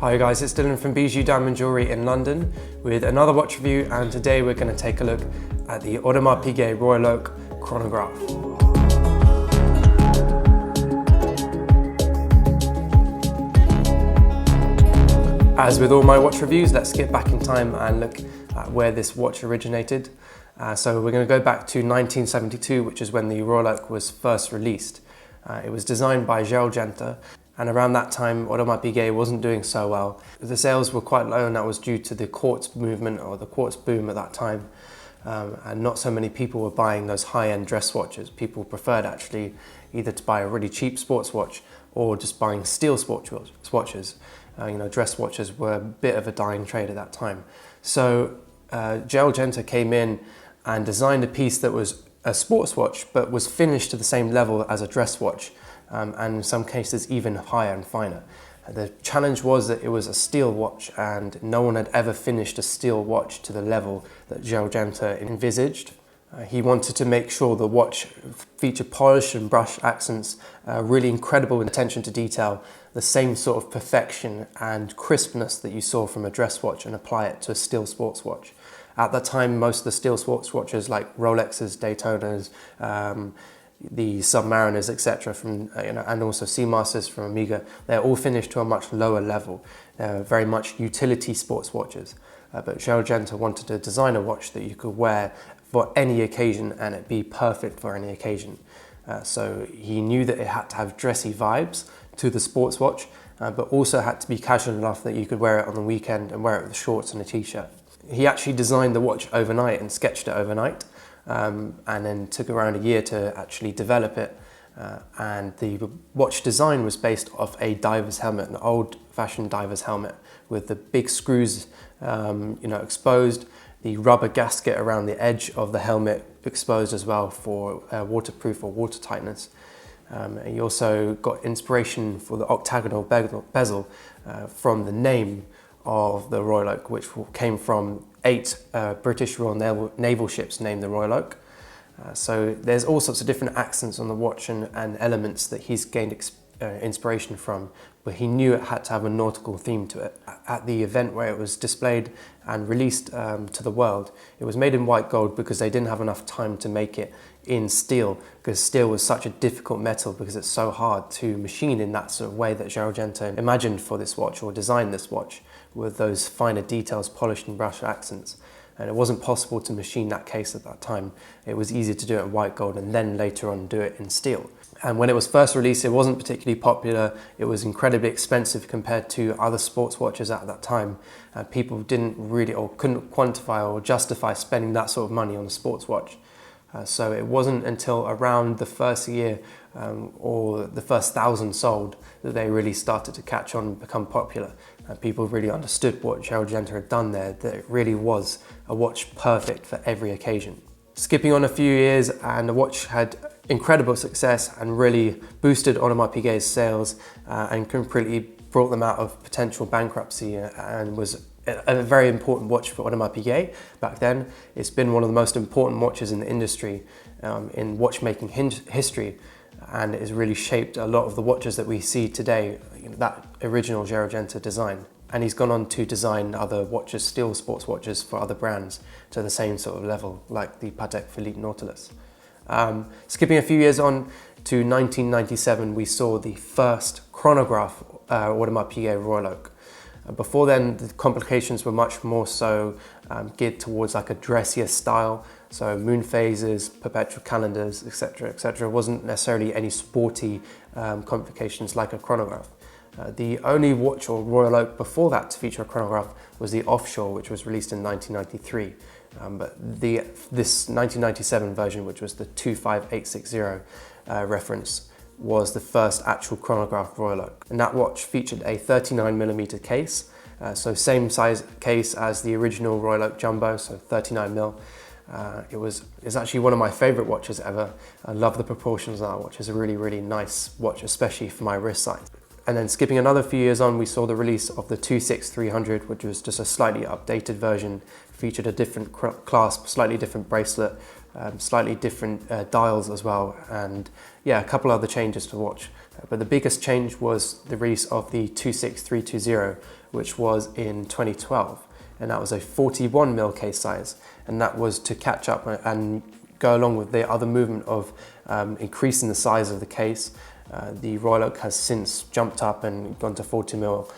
Hi guys, it's Dylan from Bijou Diamond Jewellery in London with another watch review, and today we're going to take a look at the Audemars Piguet Royal Oak Chronograph. As with all my watch reviews, let's get back in time and look at where this watch originated. So we're going to go back to 1972, which is when the Royal Oak was first released. It was designed by Genta, and around that time Audemars Piguet wasn't doing so well. The sales were quite low, and that was due to the quartz movement or the quartz boom at that time. And not so many people were buying those high-end dress watches. People preferred actually either to buy a really cheap sports watch or just buying steel sports watches. Dress watches were a bit of a dying trade at that time. So Genta came in and designed a piece that was a sports watch but was finished to the same level as a dress watch, and in some cases even higher and finer. The challenge was that it was a steel watch, and no one had ever finished a steel watch to the level that Genta envisaged. He wanted to make sure the watch featured polish and brush accents, really incredible attention to detail, the same sort of perfection and crispness that you saw from a dress watch, and apply it to a steel sports watch. At that time, most of the steel sports watches like Rolexes, Daytonas, the Submariners, etc., and also Seamasters from Omega, they're all finished to a much lower level. They're very much utility sports watches. But Genta wanted to design a watch that you could wear for any occasion and it be perfect for any occasion. So he knew that it had to have dressy vibes to the sports watch, but also had to be casual enough that you could wear it on the weekend and wear it with shorts and a t-shirt. He actually designed the watch overnight and sketched it overnight, and then took around a year to actually develop it. And the watch design was based off a diver's helmet, an old-fashioned diver's helmet with the big screws exposed, the rubber gasket around the edge of the helmet exposed as well for waterproof or water tightness. He also got inspiration for the octagonal bezel from the name of the Royal Oak, which came from 8 British Royal Naval ships named the Royal Oak. So there's all sorts of different accents on the watch and elements that he's gained inspiration from, but he knew it had to have a nautical theme to it. At the event where it was displayed and released to the world, it was made in white gold because they didn't have enough time to make it in steel, because steel was such a difficult metal because it's so hard to machine in that sort of way that Genta imagined for this watch or designed this watch, with those finer details, polished and brushed accents. And it wasn't possible to machine that case at that time. It was easier to do it in white gold and then later on do it in steel. And when it was first released, it wasn't particularly popular. It was incredibly expensive compared to other sports watches at that time. People didn't really or couldn't quantify or justify spending that sort of money on a sports watch. So it wasn't until around the first year or the first 1,000 sold that they really started to catch on and become popular. People really understood what Genta had done there, that it really was a watch perfect for every occasion. Skipping on a few years, and the watch had incredible success and really boosted Audemars Piguet's sales and completely brought them out of potential bankruptcy, and was a very important watch for Audemars Piguet back then. It's been one of the most important watches in the industry, in watchmaking history, and it has really shaped a lot of the watches that we see today, that original Genta design. And he's gone on to design other watches, steel sports watches for other brands to the same sort of level, like the Patek Philippe Nautilus. Skipping a few years on to 1997, we saw the first chronograph Audemars Piguet Royal Oak. Before then, the complications were much more so geared towards like a dressier style. So moon phases, perpetual calendars, etc., etc. Wasn't necessarily any sporty complications like a chronograph. The only watch or Royal Oak before that to feature a chronograph was the Offshore, which was released in 1993. But this 1997 version, which was the 25860 reference, was the first actual chronograph Royal Oak. And that watch featured a 39mm case, so same size case as the original Royal Oak Jumbo, so 39mm. It's actually one of my favorite watches ever. I love the proportions of that watch. It's a really, really nice watch, especially for my wrist size. And then skipping another few years on, we saw the release of the 26300, which was just a slightly updated version, featured a different clasp, slightly different bracelet, slightly different dials as well, and yeah, a couple other changes to the watch. But the biggest change was the release of the 26320, which was in 2012. And that was a 41mm case size. And that was to catch up and go along with the other movement of increasing the size of the case. The Royal Oak has since jumped up and gone to 40mm,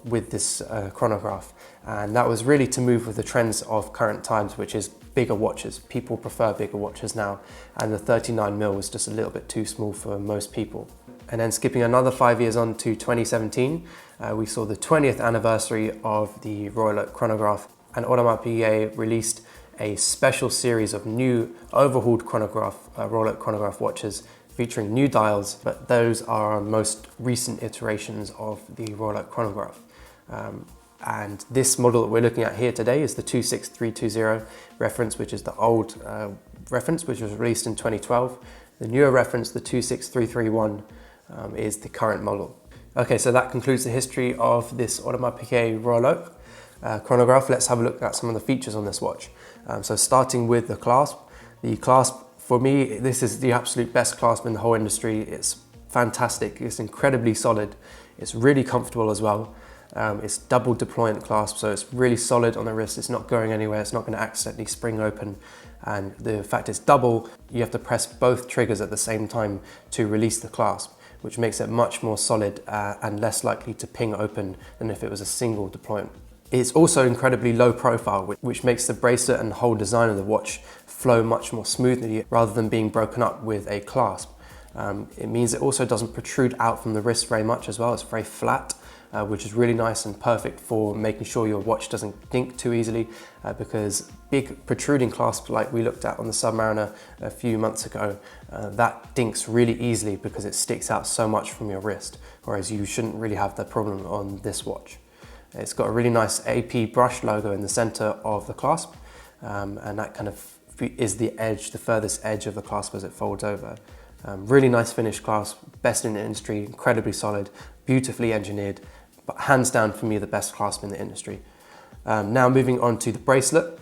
with this chronograph. And that was really to move with the trends of current times, which is bigger watches. People prefer bigger watches now, and the 39mm was just a little bit too small for most people. And then skipping another 5 years on to 2017, we saw the 20th anniversary of the Royal Oak chronograph, and Audemars Piguet released a special series of new overhauled Royal Oak chronograph watches featuring new dials, but those are our most recent iterations of the Royal Oak chronograph. And this model that we're looking at here today is the 26320 reference, which is the old reference, which was released in 2012. The newer reference, the 26331, is the current model. Okay, so that concludes the history of this Audemars Piguet Royal Oak chronograph. Let's have a look at some of the features on this watch. So starting with the clasp. The clasp, for me, this is the absolute best clasp in the whole industry. It's fantastic, it's incredibly solid, it's really comfortable as well. It's double deployant clasp, so it's really solid on the wrist, it's not going anywhere, it's not going to accidentally spring open. And the fact it's double, you have to press both triggers at the same time to release the clasp, which makes it much more solid and less likely to ping open than if it was a single deployant. It's also incredibly low profile, which makes the bracelet and the whole design of the watch flow much more smoothly rather than being broken up with a clasp. It means it also doesn't protrude out from the wrist very much as well. It's very flat, which is really nice and perfect for making sure your watch doesn't dink too easily, because big protruding clasps like we looked at on the Submariner a few months ago, that dinks really easily because it sticks out so much from your wrist, whereas you shouldn't really have that problem on this watch. It's got a really nice AP brush logo in the center of the clasp, and that kind of is the edge, the furthest edge of the clasp as it folds over. Really nice finished clasp, best in the industry, incredibly solid, beautifully engineered, but hands down for me the best clasp in the industry. Now moving on to the bracelet.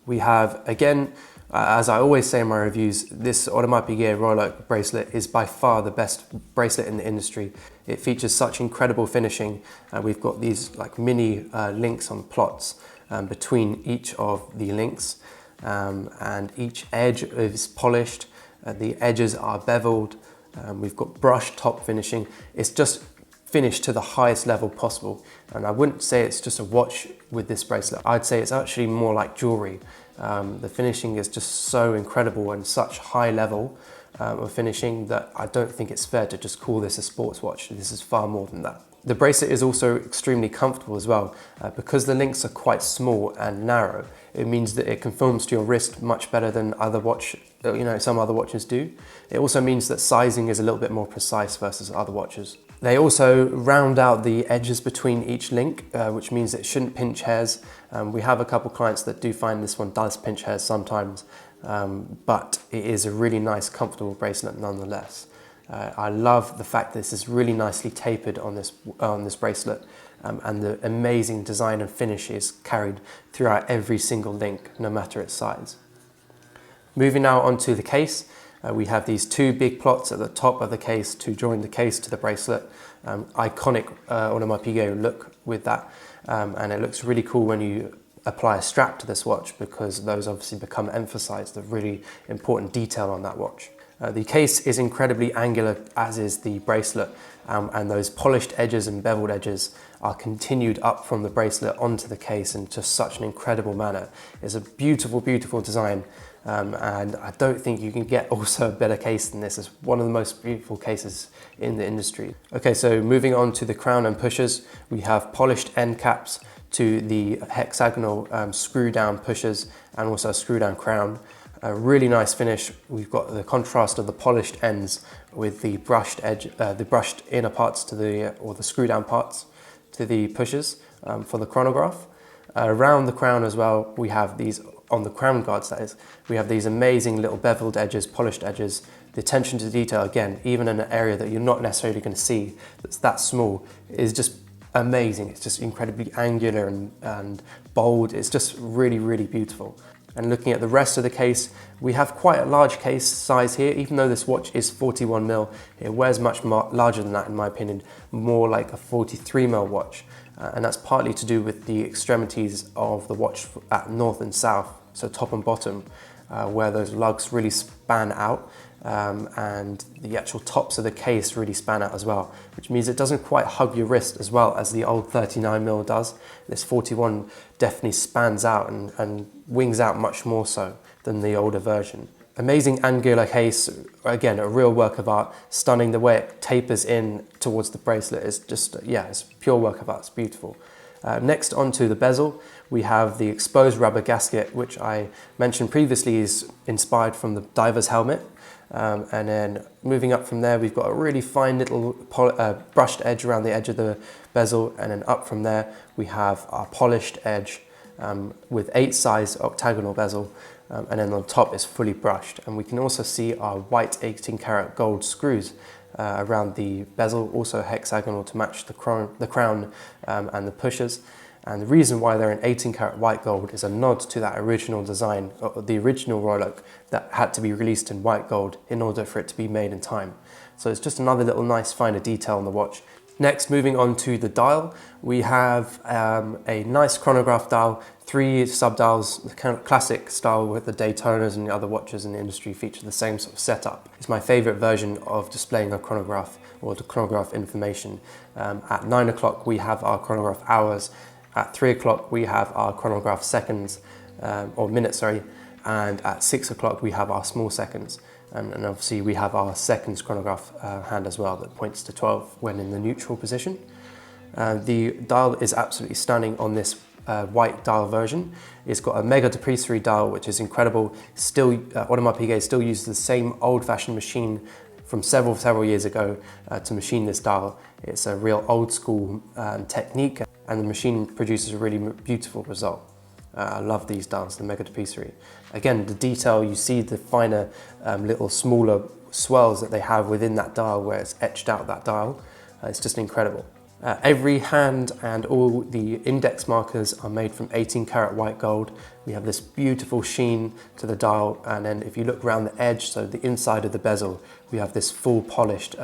We have, again, as I always say in my reviews, this Audemars Piguet Royal Oak bracelet is by far the best bracelet in the industry. It features such incredible finishing. We've got these like mini links on plots between each of the links, and each edge is polished. The edges are beveled. We've got brushed top finishing. It's just finished to the highest level possible. And I wouldn't say it's just a watch with this bracelet. I'd say it's actually more like jewelry. The finishing is just so incredible and such high level of finishing that I don't think it's fair to just call this a sports watch. This is far more than that. The bracelet is also extremely comfortable as well. Because the links are quite small and narrow, it means that it conforms to your wrist much better than some other watches do. It also means that sizing is a little bit more precise versus other watches. They also round out the edges between each link, which means it shouldn't pinch hairs. We have a couple clients that do find this one does pinch hairs sometimes, but it is a really nice, comfortable bracelet nonetheless. I love the fact that this is really nicely tapered on this bracelet, and the amazing design and finish is carried throughout every single link, no matter its size. Moving now onto the case, we have these two big plots at the top of the case to join the case to the bracelet. Iconic Audemars Piguet look with that, and it looks really cool when you apply a strap to this watch, because those obviously become emphasized, the really important detail on that watch. The case is incredibly angular, as is the bracelet, and those polished edges and beveled edges are continued up from the bracelet onto the case in just such an incredible manner. It's a beautiful, beautiful design, and I don't think you can get also a better case than this. It's one of the most beautiful cases in the industry. Okay, so moving on to the crown and pushers, we have polished end caps to the hexagonal screw down pushers and also a screw down crown. A really nice finish. We've got the contrast of the polished ends with the brushed edge, the brushed inner parts to the screw down parts to the pushers for the chronograph. Around the crown as well, we have these, on the crown guards that is, we have these amazing little beveled edges, polished edges. The attention to detail, again, even in an area that you're not necessarily going to see that's that small, is just amazing. It's just incredibly angular and bold. It's just really, really beautiful. And looking at the rest of the case, we have quite a large case size here. Even though this watch is 41mm, it wears much more larger than that in my opinion, more like a 43mm watch. And that's partly to do with the extremities of the watch at north and south, so top and bottom, where those lugs really span out. And the actual tops of the case really span out as well, which means it doesn't quite hug your wrist as well as the old 39mm does. This 41 definitely spans out and wings out much more so than the older version. Amazing angular case, again, a real work of art. Stunning the way it tapers in towards the bracelet is just, yeah, it's pure work of art, it's beautiful. Next onto the bezel, we have the exposed rubber gasket, which I mentioned previously is inspired from the diver's helmet. And then moving up from there, we've got a really fine little brushed edge around the edge of the bezel, and then up from there we have our polished edge with 8 size octagonal bezel, and then on top is fully brushed. And we can also see our white 18 karat gold screws around the bezel, also hexagonal to match the crown and the pushers. And the reason why they're in 18 karat white gold is a nod to that original design, the original Royal Oak that had to be released in white gold in order for it to be made in time. So it's just another little nice finer detail on the watch. Next, moving on to the dial, we have a nice chronograph dial, 3 sub-dials, the kind of classic style with the Daytonas and the other watches in the industry feature the same sort of setup. It's my favorite version of displaying a chronograph or the chronograph information. At 9 o'clock we have our chronograph hours. At 3 o'clock we have our chronograph seconds, or minutes, sorry, and at 6 o'clock we have our small seconds. And obviously we have our seconds chronograph hand as well that points to 12 when in the neutral position. The dial is absolutely stunning on this white dial version. It's got a mega depreciatory dial, which is incredible. Still, Audemars Piguet still uses the same old-fashioned machine from several years ago to machine this dial. It's a real old school technique, and the machine produces a really beautiful result. I love these dials, the mega depreciatory. Again, the detail, you see the finer little smaller swirls that they have within that dial where it's etched out that dial. It's just incredible. Every hand and all the index markers are made from 18 karat white gold. We have this beautiful sheen to the dial, and then if you look around the edge, so the inside of the bezel, we have this full polished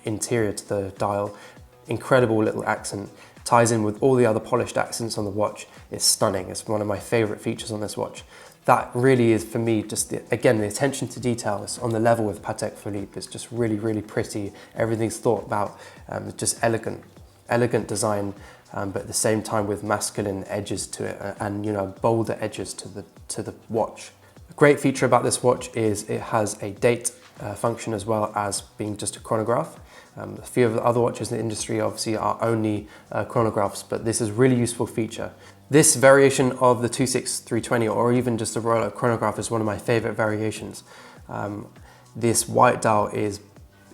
interior to the dial. Incredible little accent. Ties in with all the other polished accents on the watch. It's stunning. It's one of my favorite features on this watch. That really is, for me, just again, the attention to detail is on the level with Patek Philippe. It's just really, really pretty. Everything's thought about, just elegant design, but at the same time with masculine edges to it and, you know, bolder edges to the watch. A great feature about this watch is it has a date function as well as being just a chronograph. A few of the other watches in the industry obviously are only chronographs, but this is a really useful feature. This variation of the 26320 or even just the Royal Oak chronograph is one of my favorite variations. This white dial is,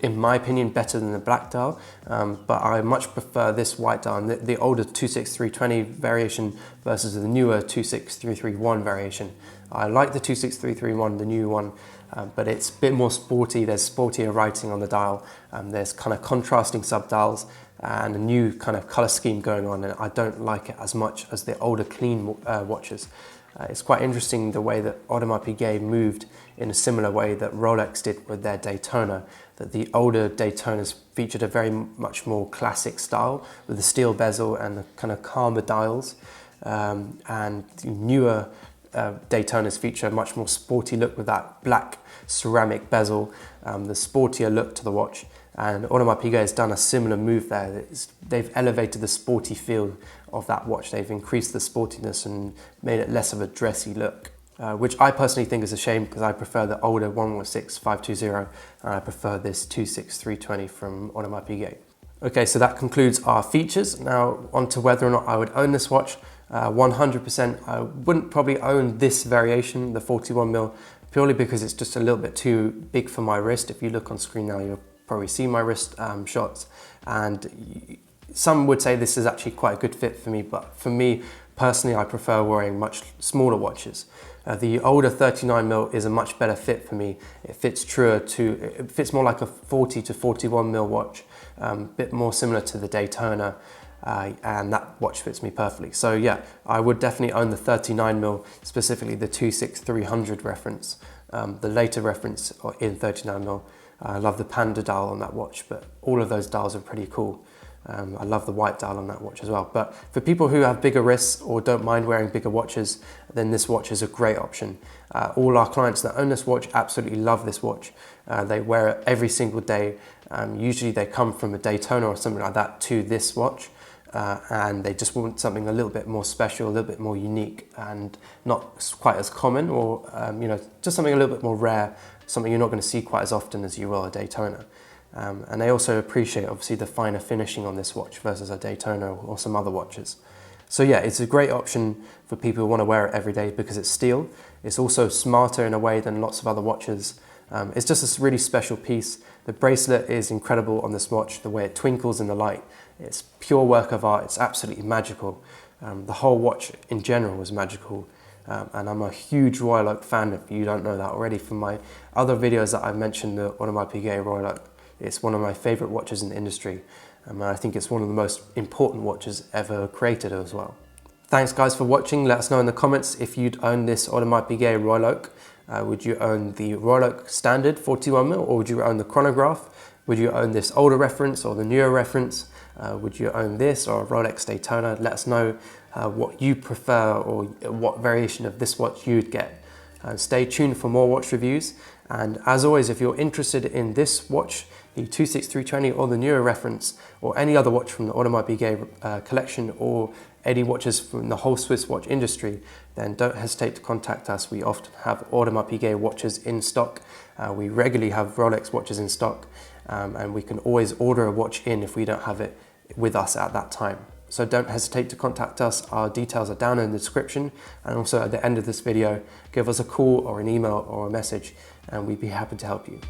in my opinion, better than the black dial, but I much prefer this white dial and the older 26320 variation versus the newer 26331 variation. I like the 26331, the new one, but it's a bit more sporty. There's sportier writing on the dial. There's kind of contrasting sub-dials and a new kind of color scheme going on, and I don't like it as much as the older clean watches. It's quite interesting the way that Audemars Piguet moved in a similar way that Rolex did with their Daytona, that the older Daytonas featured a very much more classic style with the steel bezel and the kind of calmer dials, and the newer Daytonas feature a much more sporty look with that black ceramic bezel, the sportier look to the watch. And Audemars Piguet has done a similar move there. They've elevated the sporty feel of that watch. They've increased the sportiness and made it less of a dressy look, which I personally think is a shame because I prefer the older 116520 and I prefer this 26320 from Audemars Piguet. Okay, so that concludes our features. Now on to whether or not I would own this watch. 100% I wouldn't probably own this variation, the 41mm, purely because it's just a little bit too big for my wrist. If you look on screen now, you'll probably see my wrist shots, and some would say this is actually quite a good fit for me, but for me personally, I prefer wearing much smaller watches. The older 39mm is a much better fit for me. It fits truer to, it fits more like a 40 to 41mm watch, a bit more similar to the Daytona. and that watch fits me perfectly. So yeah, I would definitely own the 39mm, specifically the 26300 reference, the later reference in 39mm. I love the panda dial on that watch, but all of those dials are pretty cool. I love the white dial on that watch as well. But for people who have bigger wrists or don't mind wearing bigger watches, then this watch is a great option. All our clients that own this watch absolutely love this watch. They wear it every single day. Usually they come from a Daytona or something like that to this watch, and they just want something a little bit more special, a little bit more unique, and not quite as common, or just something a little bit more rare, something you're not going to see quite as often as you will a Daytona. And they also appreciate, obviously, the finer finishing on this watch versus a Daytona or some other watches. So yeah, it's a great option for people who want to wear it every day because it's steel. It's also smarter in a way than lots of other watches. It's just a really special piece. The bracelet is incredible on this watch, the way it twinkles in the light. It's pure work of art. It's absolutely magical. The whole watch in general is magical. And I'm a huge Royal Oak fan, if you don't know that already from my other videos that I've mentioned, the Audemars Piguet Royal Oak. It's one of my favorite watches in the industry, and I think it's one of the most important watches ever created as well. Thanks guys for watching. Let us know in the comments if you'd own this Audemars Piguet Royal Oak. Would you own the Royal Oak Standard 41mm, or would you own the Chronograph? Would you own this older reference or the newer reference? Would you own this or a Rolex Daytona? Let us know what you prefer or what variation of this watch you'd get. Stay tuned for more watch reviews, and as always, if you're interested in this watch, the 26320 or the newer reference, or any other watch from the Audemars Piguet collection, or any watches from the whole Swiss watch industry, then don't hesitate to contact us. We often have Audemars Piguet watches in stock. We regularly have Rolex watches in stock, and we can always order a watch in if we don't have it with us at that time. So don't hesitate to contact us. Our details are down in the description, and also at the end of this video, give us a call or an email or a message, and we'd be happy to help you.